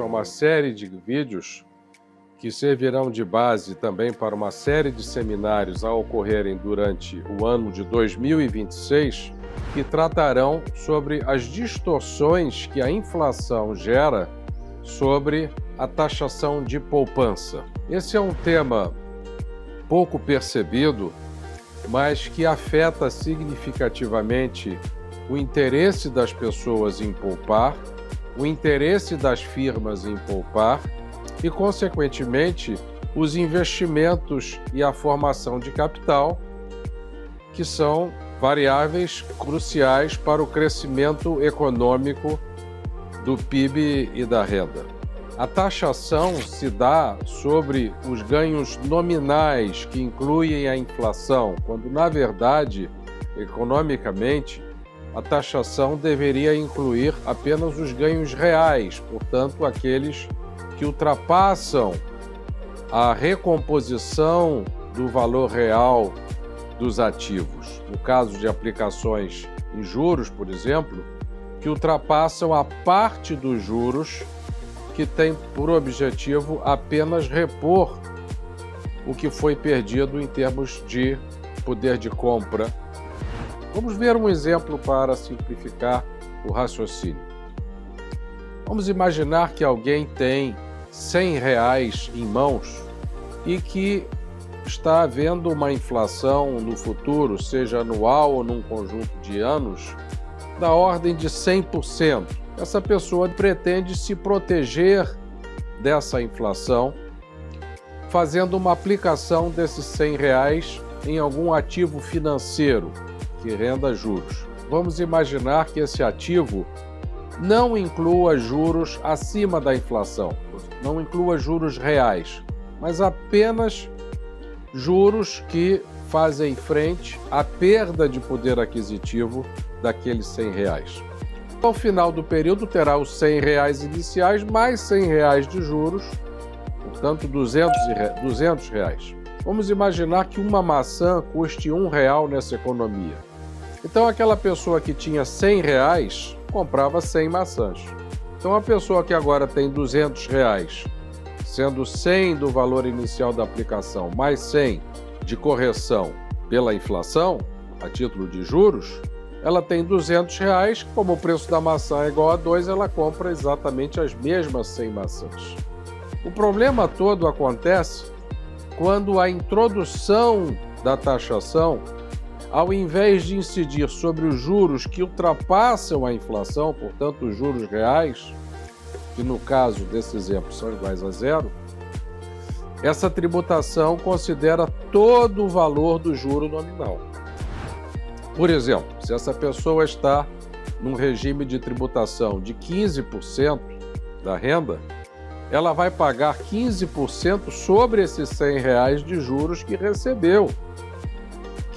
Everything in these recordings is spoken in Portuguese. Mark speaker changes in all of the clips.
Speaker 1: acesso a uma série de vídeos que servirão de base também para uma série de seminários a ocorrerem durante o ano de 2026, que tratarão sobre as distorções que a inflação gera sobre a taxação de poupança. Esse é um tema pouco percebido, mas que afeta significativamente o interesse das pessoas em poupar, o interesse das firmas em poupar e, consequentemente, os investimentos e a formação de capital, que são variáveis cruciais para o crescimento econômico do PIB e da renda. A taxação se dá sobre os ganhos nominais que incluem a inflação, quando, na verdade, economicamente, a taxação deveria incluir apenas os ganhos reais, portanto, aqueles que ultrapassam a recomposição do valor real dos ativos. No caso de aplicações em juros, por exemplo, que ultrapassam a parte dos juros que tem por objetivo apenas repor o que foi perdido em termos de poder de compra. Vamos ver um exemplo para simplificar o raciocínio. Vamos imaginar que alguém tem R$100 em mãos e que está havendo uma inflação no futuro, seja anual ou num conjunto de anos, da ordem de 100%. Essa pessoa pretende se proteger dessa inflação fazendo uma aplicação desses R$100 em algum ativo financeiro que renda juros. Vamos imaginar que esse ativo não inclua juros acima da inflação, não inclua juros reais, mas apenas juros que fazem frente à perda de poder aquisitivo daqueles R$100. Ao final do período terá os R$100 iniciais mais R$100 de juros, portanto R$200. Vamos imaginar que uma maçã custe R$1 nessa economia. Então aquela pessoa que tinha R$100 comprava 100 maçãs. Então a pessoa que agora tem R$200, sendo 100 do valor inicial da aplicação mais 100 de correção pela inflação, a título de juros, ela tem R$200, como o preço da maçã é igual a 2, ela compra exatamente as mesmas 100 maçãs. O problema todo acontece quando a introdução da taxação, ao invés de incidir sobre os juros que ultrapassam a inflação, portanto os juros reais, que no caso desse exemplo são iguais a zero, essa tributação considera todo o valor do juro nominal. Por exemplo, se essa pessoa está num regime de tributação de 15% da renda, ela vai pagar 15% sobre esses R$100 de juros que recebeu.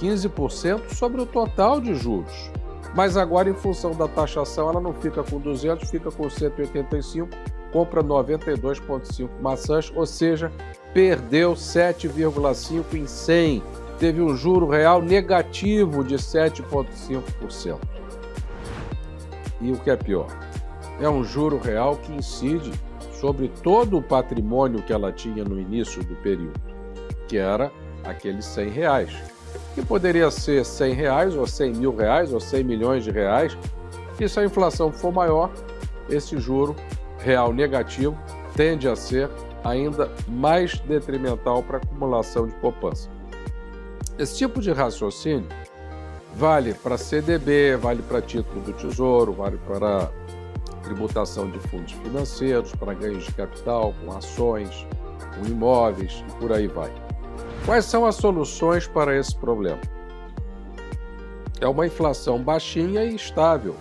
Speaker 1: 15% sobre o total de juros. Mas agora, em função da taxação, ela não fica com 200, fica com 185, compra 92,5 maçãs, ou seja, perdeu 7,5 em 100. Teve um juro real negativo de 7,5%. E o que é pior, é um juro real que incide sobre todo o patrimônio que ela tinha no início do período, que era aqueles R$100, que poderia ser R$100 ou R$100 mil ou R$100 milhões. E se a inflação for maior, esse juro real negativo tende a ser ainda mais detrimental para a acumulação de poupança. Esse tipo de raciocínio vale para CDB, vale para título do Tesouro, vale para tributação de fundos financeiros, para ganhos de capital, com ações, com imóveis e por aí vai. Quais são as soluções para esse problema? É uma inflação baixinha e estável,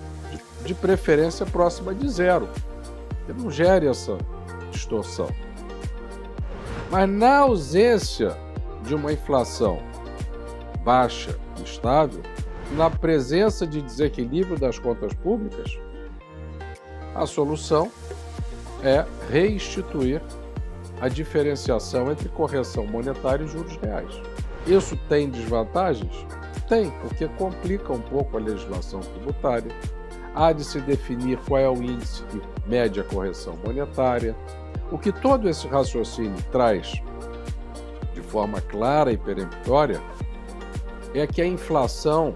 Speaker 1: de preferência próxima de zero, que não gere essa distorção. Mas na ausência de uma inflação baixa e estável, na presença de desequilíbrio das contas públicas, a solução é restituir a diferenciação entre correção monetária e juros reais. Isso tem desvantagens? Tem, porque complica um pouco a legislação tributária, há de se definir qual é o índice que mede a correção monetária. O que todo esse raciocínio traz de forma clara e peremptória é que a inflação,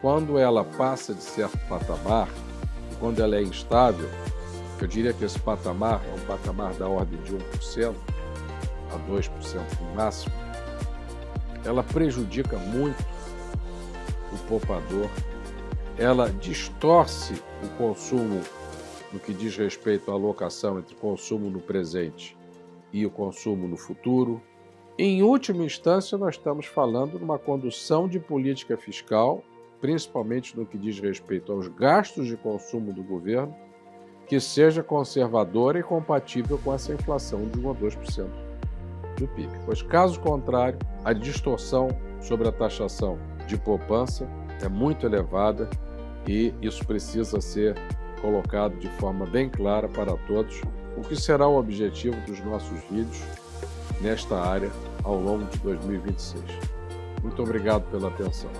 Speaker 1: quando ela passa de certo patamar, e quando ela é instável, eu diria que esse patamar é um patamar da ordem de 1% a 2% no máximo, ela prejudica muito o poupador, ela distorce o consumo no que diz respeito à alocação entre consumo no presente e o consumo no futuro. Em última instância, nós estamos falando de uma condução de política fiscal, principalmente no que diz respeito aos gastos de consumo do governo, que seja conservadora e compatível com essa inflação de 1 a 2% do PIB. Pois, caso contrário, a distorção sobre a taxação de poupança é muito elevada e isso precisa ser colocado de forma bem clara para todos, o que será o objetivo dos nossos vídeos nesta área ao longo de 2026. Muito obrigado pela atenção.